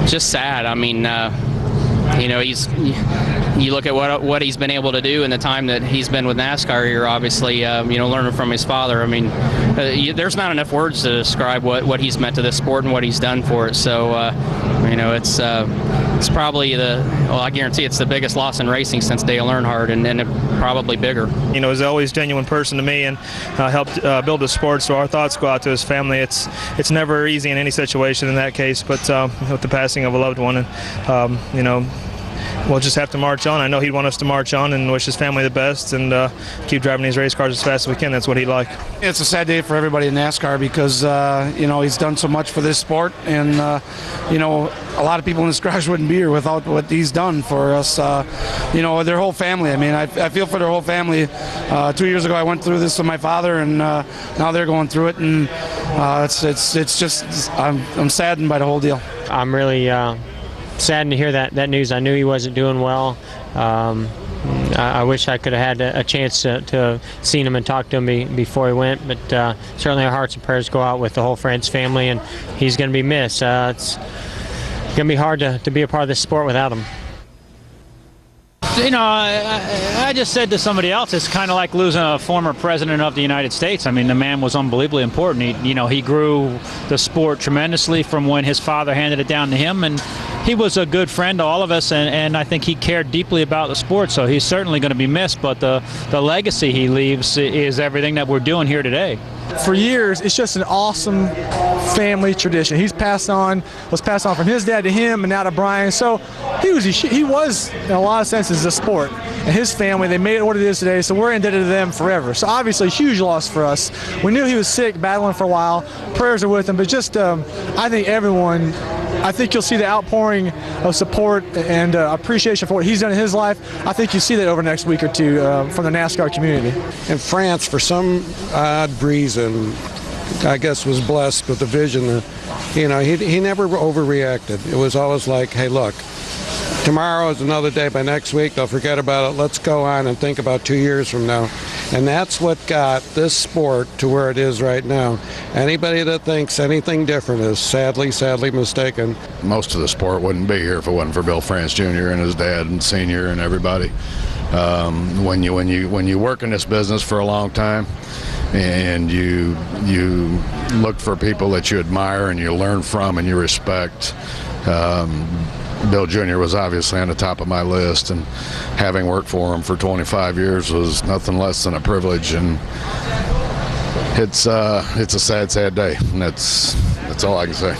just sad. I mean, you look at what he's been able to do in the time that he's been with NASCAR here, obviously, learning from his father. I mean, there's not enough words to describe what he's meant to this sport and what he's done for it. So, it's probably I guarantee it's the biggest loss in racing since Dale Earnhardt, and probably bigger. He's always a genuine person to me, and helped build the sport, so our thoughts go out to his family. It's never easy in any situation in that case, but with the passing of a loved one, and we'll just have to march on. I know he'd want us to march on and wish his family the best and keep driving these race cars as fast as we can. That's what he'd like. It's a sad day for everybody in NASCAR because, he's done so much for this sport, and, a lot of people in this garage wouldn't be here without what he's done for us, their whole family. I mean, I feel for their whole family. 2 years ago I went through this with my father, and now they're going through it, and it's just, I'm saddened by the whole deal. I'm really saddened to hear that news. I knew he wasn't doing well. I wish I could have had a chance to seen him and talk to him before he went, but certainly our hearts and prayers go out with the whole France family, and he's going to be missed. It's going to be hard to be a part of this sport without him. I just said to somebody else, it's kind of like losing a former president of the United States. I mean, the man was unbelievably important. He grew the sport tremendously from when his father handed it down to him, and he was a good friend to all of us, and I think he cared deeply about the sport, so he's certainly going to be missed, but the legacy he leaves is everything that we're doing here today. For years, it's just an awesome family tradition. Was passed on from his dad to him and now to Brian. So he was in a lot of senses a sport. And his family, they made it what it is today, so we're indebted to them forever. So obviously, huge loss for us. We knew he was sick, battling for a while. Prayers are with him, but just I think you'll see the outpouring of support and appreciation for what he's done in his life. I think you'll see that over the next week or two from the NASCAR community. In France, for some odd reason, I guess was blessed with the vision. He never overreacted. It was always like, hey, look, tomorrow is another day. By next week, they'll forget about it. Let's go on and think about 2 years from now. And that's what got this sport to where it is right now. Anybody that thinks anything different is sadly mistaken. Most of the sport wouldn't be here if it wasn't for Bill France Jr. and his dad and Senior and everybody. When you work in this business for a long time, and you look for people that you admire and you learn from and you respect. Bill Jr. was obviously on the top of my list, and having worked for him for 25 years was nothing less than a privilege, and it's a sad day, and that's all I can say.